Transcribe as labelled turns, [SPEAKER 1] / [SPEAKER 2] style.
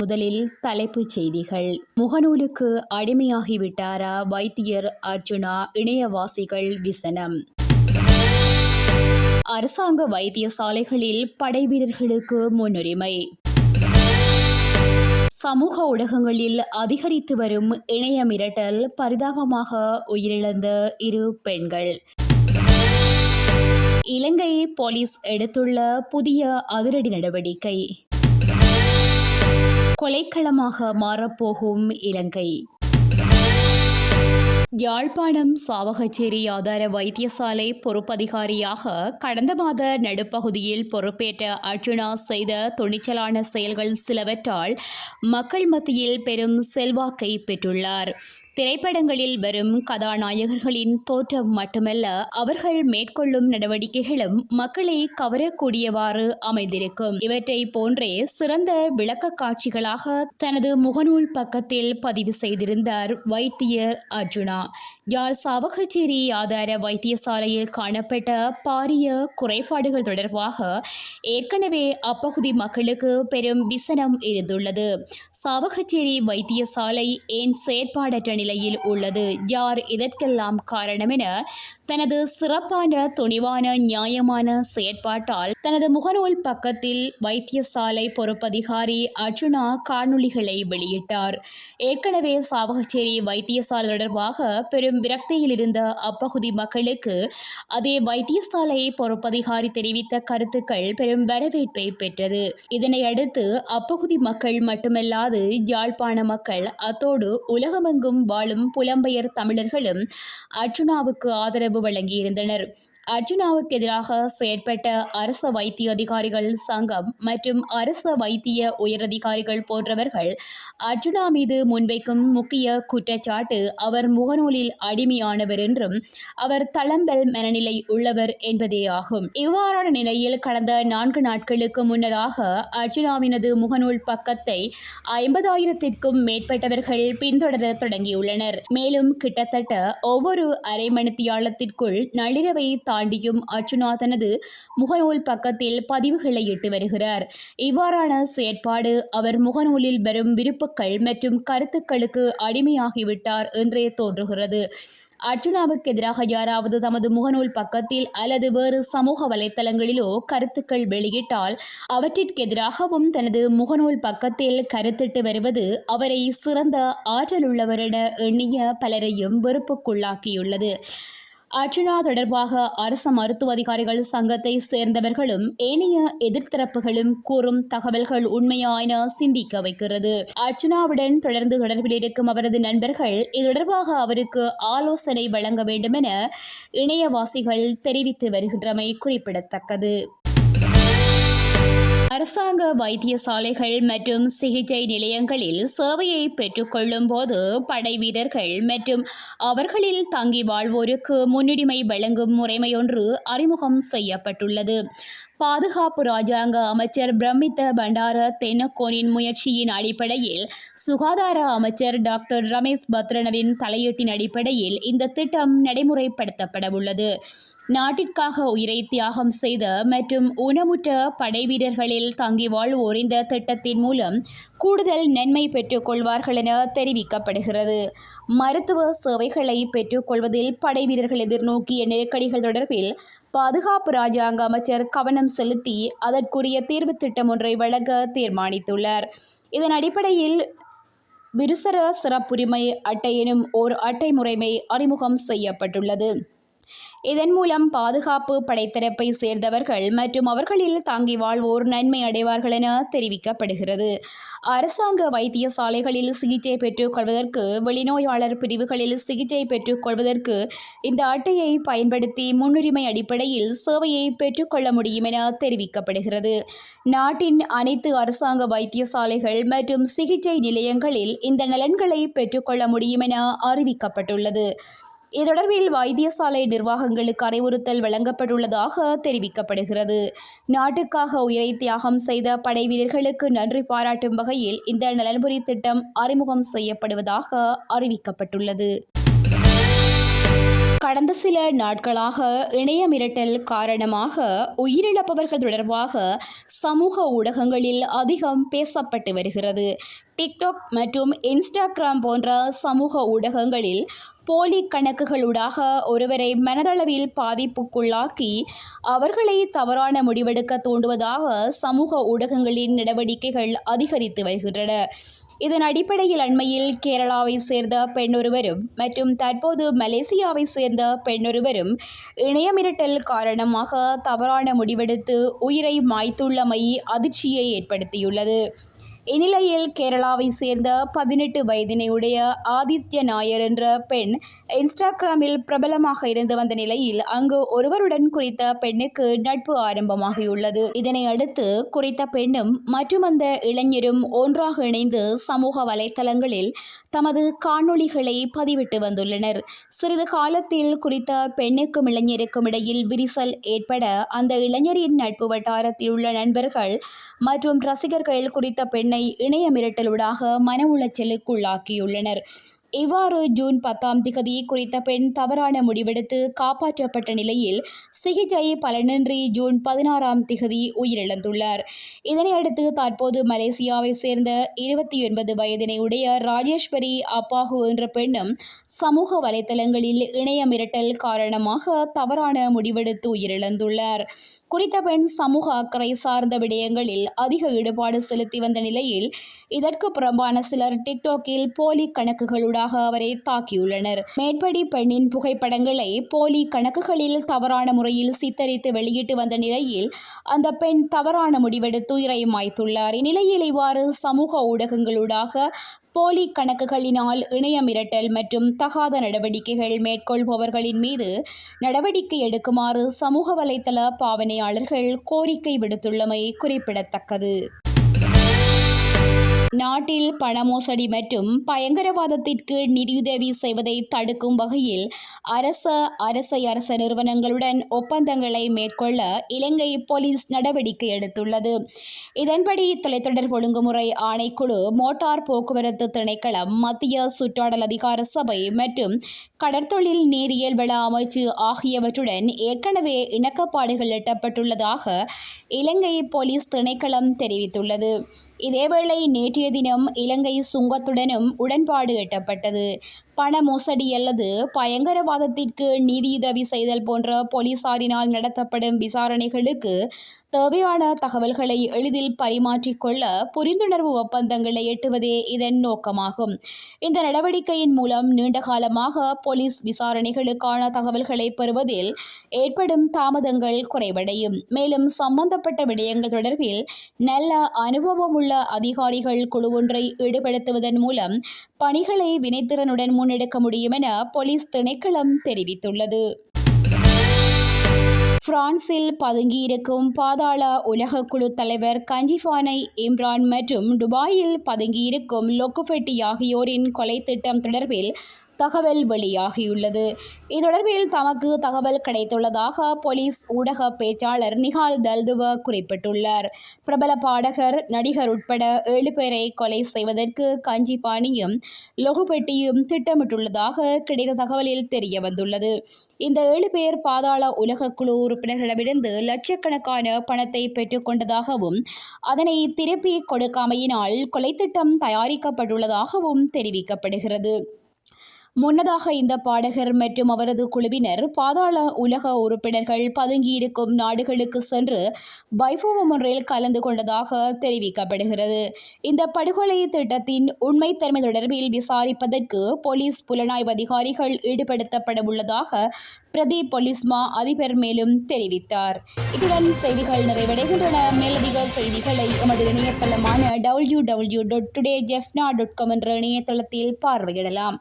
[SPEAKER 1] முதலில் தலைப்புச் செய்திகள். முகநூலுக்கு அடிமையாகிவிட்டாரா வைத்தியர் அர்ஜுனா? இணையவாசிகள் விசனம். அரசாங்க வைத்தியசாலைகளில் படைவீரர்களுக்கு முன்னுரிமை. சமூக ஊடகங்களில் அதிகரித்து வரும் இணைய மிரட்டல், பரிதாபமாக உயிரிழந்த 2 பெண்கள். இலங்கை போலீஸ் எடுத்துள்ள புதிய அதிரடி நடவடிக்கை. கொலைக்களமாக மாறப்போகும் இலங்கை. யாழ்ப்பாணம் சாவகச்சேரி ஆதார வைத்தியசாலை பொறுப்பதிகாரியாக கடந்த மாத நடுப்பகுதியில் பொறுப்பேற்ற அர்ஜுனா செய்த துணிச்சலான செயல்கள் சிலவற்றால் மக்கள் மத்தியில் பெரும் செல்வாக்கை பெற்றுள்ளார். திரைப்படங்களில் வரும் கதாநாயகர்களின் தோற்றம் மட்டுமல்ல, அவர்கள் மேற்கொள்ளும் நடவடிக்கைகளும் மக்களை கவரக்கூடியவாறு அமைந்திருக்கும். இவற்றை போன்றே சிறந்த விளக்க காட்சிகளாக தனது முகநூல் பக்கத்தில் பதிவு செய்திருந்தார் வைத்தியர் அர்ஜுனா. யாழ் சாவகச்சேரி ஆதார வைத்தியசாலையில் காணப்பட்ட பாரிய குறைபாடுகள் தொடர்பாக ஏற்கனவே அப்பகுதி மக்களுக்கு பெரும் விசனம் இருந்துள்ளது. சாவகச்சேரி வைத்தியசாலை ஏன் செயற்பாடற்ற நிலையில் உள்ளது? யார் இதற்கெல்லாம் காரணம் என தனது சிறப்பான, துணிவான, நியாயமான செயற்பாட்டால் தனது முகநூல் பக்கத்தில் வைத்தியசாலை பொறுப்பதிகாரி அர்ஜுனா காணொளிகளை வெளியிட்டார். ஏற்கனவே சாவகச்சேரி வைத்தியசாலை தொடர்பாக பெரும் விரக்தியில் இருந்த அப்பகுதி மக்களுக்கு அதே வைத்தியசாலை பொறுப்பதிகாரி தெரிவித்த கருத்துக்கள் பெரும் வரவேற்பை பெற்றது. இதனையடுத்து அப்பகுதி மக்கள் மட்டுமல்லாது யாழ்ப்பாண மக்கள், அத்தோடு உலகமெங்கும் வாழும் புலம்பெயர் தமிழர்களும் அர்ஜுனாவுக்கு ஆதரவு வழங்கியிருந்தனர். அர்ஜுனாவுக்கு எதிராக செயற்பட்ட அரச வைத்திய அதிகாரிகள் சங்கம் மற்றும் அரச வைத்திய உயரதிகாரிகள் போன்றவர்கள் அர்ஜுனா மீது முன்வைக்கும் முக்கிய குற்றச்சாட்டு அவர் முகநூலில் அடிமையானவர் என்றும் அவர் தளம்பல் மனநிலை உள்ளவர் என்பதே ஆகும். இவ்வாறான நிலையில் கடந்த 4 நாட்களுக்கு முன்னதாக அர்ஜுனாவினது முகநூல் பக்கத்தை 50,000த்திற்கும் மேற்பட்டவர்கள் பின்தொடர தொடங்கியுள்ளனர். மேலும் கிட்டத்தட்ட ஒவ்வொரு அரை மணித்தியாலத்திற்குள் நள்ளிரவை தாண்டியும் அர்ஜுனா தனது முகநூல் பக்கத்தில் பதிவுகளை இட்டு வருகிறார். இவ்வாறான செயற்பாடு அவர் முகநூலில் வரும் விருப்புக்கள் மற்றும் கருத்துக்களுக்கு அடிமையாகிவிட்டார் என்றே தோன்றுகிறது. அர்ஜுனாவுக்கு எதிராக யாராவது தமது முகநூல் பக்கத்தில் அல்லது வேறு சமூக வலைத்தளங்களிலோ கருத்துக்கள் வெளியிட்டால் அவற்றிற்கு எதிராகவும் தனது முகநூல் பக்கத்தில் கருத்திட்டு வருவது அவரை சிறந்த ஆற்றலுள்ளவர் என எண்ணிய பலரையும் வெறுப்புக்குள்ளாக்கியுள்ளது. அர்ஜுனா தொடர்பாக அரச மருத்துவ அதிகாரிகள் சங்கத்தை சேர்ந்தவர்களும் ஏனைய எதிர்த்தரப்புகளும் கூறும் தகவல்கள் உண்மையா என சிந்திக்க வைக்கிறது. அர்ஜுனாவுடன் தொடர்ந்து தொடர்பில் இருக்கும் அவரது நண்பர்கள் இது தொடர்பாக அவருக்கு ஆலோசனை வழங்க வேண்டும் என இணையவாசிகள் தெரிவித்து வருகின்றமை குறிப்பிடத்தக்கது. அரசாங்க வைத்தியசாலைகள் மற்றும் சிகிச்சை நிலையங்களில் சேவையை பெற்றுக்கொள்ளும் போது படை வீரர்கள் மற்றும் அவர்களில் தங்கி வாழ்வோருக்கு முன்னுரிமை வழங்கும் முறைமையொன்று அறிமுகம் செய்யப்பட்டுள்ளது. பாதுகாப்பு ராஜாங்க அமைச்சர் பிரமித்த பண்டார தென்னக்கோனின் முயற்சியின் அடிப்படையில் சுகாதார அமைச்சர் டாக்டர் ரமேஷ் பத்ரனவின் தலையீட்டின் அடிப்படையில் இந்த திட்டம் நடைமுறைப்படுத்தப்படவுள்ளது. நாட்டிற்காக உயிரை தியாகம் செய்த மற்றும் ஊனமுற்ற படைவீரர்களில் தங்கி வாழ்வோர் இந்த திட்டத்தின் மூலம் கூடுதல் நன்மை பெற்றுக் கொள்வார்கள் என தெரிவிக்கப்படுகிறது. மருத்துவ சேவைகளை பெற்றுக்கொள்வதில் படைவீரர்கள் எதிர்நோக்கிய நெருக்கடிகள் தொடர்பில் பாதுகாப்பு ராஜாங்க அமைச்சர் கவனம் செலுத்தி அதற்குரிய தீர்வு திட்டம் ஒன்றை வழங்க தீர்மானித்துள்ளார். இதன் அடிப்படையில் விருசர சிறப்புரிமை அட்டை எனும் ஓர் அட்டை முறைமை அறிமுகம் செய்யப்பட்டுள்ளது. இதன் மூலம் பாதுகாப்பு படைத்தரப்பை சேர்ந்தவர்கள் மற்றும் அவர்களில் தங்கி வாழ்வோர் நன்மை அடைவார்கள் என தெரிவிக்கப்படுகிறது. அரசாங்க வைத்தியசாலைகளில் சிகிச்சை பெற்றுக் கொள்வதற்கு, வெளிநோயாளர் பிரிவுகளில் சிகிச்சை பெற்றுக் கொள்வதற்கு இந்த அட்டையை பயன்படுத்தி முன்னுரிமை அடிப்படையில் சேவையை பெற்றுக்கொள்ள முடியும் என தெரிவிக்கப்படுகிறது. நாட்டின் அனைத்து அரசாங்க வைத்தியசாலைகள் மற்றும் சிகிச்சை நிலையங்களில் இந்த நலன்களை பெற்றுக்கொள்ள முடியும் என அறிவிக்கப்பட்டுள்ளது. இது தொடர்பில் வைத்தியசாலை நிர்வாகங்களுக்கு அறிவுறுத்தல் வழங்கப்பட்டுள்ளதாக தெரிவிக்கப்படுகிறது. நாட்டுக்காக உயிரை தியாகம் செய்த படை வீரர்களுக்கு நன்றி பாராட்டும் வகையில் இந்த நலன்புரி திட்டம் அறிமுகம் செய்யப்படுவதாக அறிவிக்கப்பட்டுள்ளது. கடந்த சில நாட்களாக இணைய மிரட்டல் காரணமாக உயிரிழப்பவர்கள் தொடர்பாக சமூக ஊடகங்களில் அதிகம் பேசப்பட்டு வருகிறது. டிக்டாக் மற்றும் இன்ஸ்டாகிராம் போன்ற சமூக ஊடகங்களில் போலி கணக்குகளூடாக ஒருவரை மனதளவில் பாதிப்புக்குள்ளாக்கி அவர்களை தவறான முடிவெடுக்க தூண்டுவதாக சமூக ஊடகங்களின் நடவடிக்கைகள் அதிகரித்து வருகின்றன. இதன் அடிப்படையில் அண்மையில் கேரளாவை சேர்ந்த பெண்ணொருவரும் மற்றும் தற்போது மலேசியாவை சேர்ந்த பெண்ணொருவரும் இணைய மிரட்டல் காரணமாக தவறான முடிவெடுத்து உயிரை மாய்த்துள்ளமை அதிர்ச்சியை ஏற்படுத்தியுள்ளது. இந்நிலையில் கேரளாவை சேர்ந்த 18 வயதினையுடைய ஆதித்ய நாயர் என்ற பெண் இன்ஸ்டாகிராமில் பிரபலமாக இருந்து வந்த நிலையில் அங்கு ஒருவருடன் குறித்த பெண்ணுக்கு நட்பு ஆரம்பமாகியுள்ளது. இதனை அடுத்து குறித்த பெண்ணும் மற்றும் அந்த இளைஞரும் ஒன்றாக இணைந்து சமூக வலைத்தளங்களில் தமது காணொளிகளை பதிவிட்டு வந்துள்ளனர். சிறிது காலத்தில் குறித்த பெண்ணுக்கும் இளைஞருக்கும் இடையில் விரிசல் ஏற்பட அந்த இளைஞரின் நட்பு வட்டாரத்தில் உள்ள நண்பர்கள் மற்றும் ரசிகர்கள் குறித்த பெண்ணை இணைய மிரட்டலூடாக மன உளைச்சலுக்குள்ளாக்கியுள்ளனர். இவ்வாறு ஜூன் 10 குறித்த பெண் தவறான முடிவெடுத்து காப்பாற்றப்பட்ட நிலையில் சிகிச்சை பலனின்றி ஜூன் 16 உயிரிழந்துள்ளார். இதனையடுத்து தற்போது மலேசியாவை சேர்ந்த 29 வயதினை உடைய ராஜேஸ்வரி அப்பாஹு என்ற பெண்ணும் சமூக வலைத்தளங்களில் இணைய மிரட்டல் காரணமாக தவறான முடிவெடுத்து உயிரிழந்துள்ளார். குறித்த பெண் சமூக அக்கறை சார்ந்த விடயங்களில் அதிக ஈடுபாடு செலுத்தி வந்த நிலையில் இதற்கு புறம்பான சிலர் டிக்டாக்கில் போலி கணக்குகளுடாக அவரை தாக்கியுள்ளனர். மேற்படி பெண்ணின் புகைப்படங்களை போலி கணக்குகளில் தவறான முறையில் சித்தரித்து வெளியிட்டு வந்த நிலையில் அந்த பெண் தவறான முடிவெடுத்து உயிரை மாய்த்துள்ளார். இந்நிலையில் இவ்வாறு சமூக ஊடகங்களூடாக போலி கணக்குகளினால் இணைய மிரட்டல் மற்றும் தகாத நடவடிக்கைகள் மேற்கொள்பவர்களின் மீது நடவடிக்கை எடுக்குமாறு சமூக வலைத்தள பாவனையாளர்கள் கோரிக்கை விடுத்துள்ளமை குறிப்பிடத்தக்கது. நாட்டில் பண மோசடி மற்றும் பயங்கரவாதத்திற்கு நிதியுதவி செய்வதை தடுக்கும் வகையில் அரச நிறுவனங்களுடன் ஒப்பந்தங்களை மேற்கொள்ள இலங்கை போலீஸ் நடவடிக்கை எடுத்துள்ளது. இதன்படி தொலைத்தொடர்பு ஒழுங்குமுறை ஆணைக்குழு, மோட்டார் போக்குவரத்து திணைக்களம், மத்திய சுற்றாடல் அதிகார சபை மற்றும் கடற்தொழில் நீரியல் வள அமைச்சு ஆகியவற்றுடன் ஏற்கனவே இணக்கப்பாடுகள் எட்டப்பட்டுள்ளதாக இலங்கை போலீஸ் திணைக்களம் தெரிவித்துள்ளது. இதேவேளை நேற்றைய தினம் இலங்கை சுங்கத்துடனும் உடன்பாடு எட்டப்பட்டது. பண மோசடி அல்லது பயங்கரவாதத்திற்கு நிதியுதவி செய்தல் போன்ற போலீசாரினால் நடத்தப்படும் விசாரணைகளுக்கு தேவையான தகவல்களை எளிதில் பரிமாற்றிக்கொள்ள புரிந்துணர்வு ஒப்பந்தங்களை எட்டுவதே இதன் நோக்கமாகும். இந்த நடவடிக்கையின் மூலம் நீண்டகாலமாக போலீஸ் விசாரணைகளுக்கான தகவல்களை பெறுவதில் ஏற்படும் தாமதங்கள் குறைவடையும். மேலும் சம்பந்தப்பட்ட விடயங்கள் தொடர்பில் நல்ல அனுபவமுள்ள அதிகாரிகள் குழு ஒன்றை ஈடுபடுத்துவதன் மூலம் பணிகளை வினைத்திறனுடன் முன்னெடுக்க முடியும் என போலீஸ் திணைக்களம் தெரிவித்துள்ளது. பிரான்சில் பதுங்கியிருக்கும் பாதாள உலக குழு தலைவர் கஞ்சிஃபானை இம்ரான் மற்றும் துபாயில் பதுங்கியிருக்கும் லொக்குஃபெட்டி ஆகியோரின் கொலை திட்டம் தொடர்பில் தகவல் வெளியாகியுள்ளது. இத்தொடர்பில் தமக்கு தகவல் கிடைத்துள்ளதாக போலீஸ் ஊடக பேச்சாளர் நிகால் தல்துவ குறிப்பிட்டுள்ளார். பிரபல பாடகர், நடிகர் உட்பட 7 பேரை கொலை செய்வதற்கு கஞ்சிபானியும் லொகுபெட்டியும் திட்டமிட்டுள்ளதாக கிடைத்த தகவலில் தெரியவந்துள்ளது. இந்த 7 பேர் பாதாள உலக குழு உறுப்பினர்களிடமிருந்து லட்சக்கணக்கான பணத்தை பெற்றுக்கொண்டதாகவும் அதனை திருப்பி கொடுக்காமையினால் கொலைத்திட்டம் தயாரிக்கப்பட்டுள்ளதாகவும் தெரிவிக்கப்படுகிறது. முன்னதாக இந்த பாடகர் மற்றும் அவரது குழுவினர் பாதாள உலக உறுப்பினர்கள் பதுங்கியிருக்கும் நாடுகளுக்கு சென்று வைபவம் ஒன்றில் கலந்து கொண்டதாக தெரிவிக்கப்படுகிறது. இந்த படுகொலை திட்டத்தின் உண்மைத்தன்மை தொடர்பில் விசாரிப்பதற்கு போலீஸ் புலனாய்வு அதிகாரிகள் ஈடுபடுத்தப்பட உள்ளதாக பிரதி போலீஸ் மா அதிபர் மேலும் தெரிவித்தார். இத்துடன் செய்திகள் நிறைவடைகின்றன. மேலதிக செய்திகளை எமது இணையதளமான www.todayjefna.com என்ற இணையதளத்தில் பார்வையிடலாம்.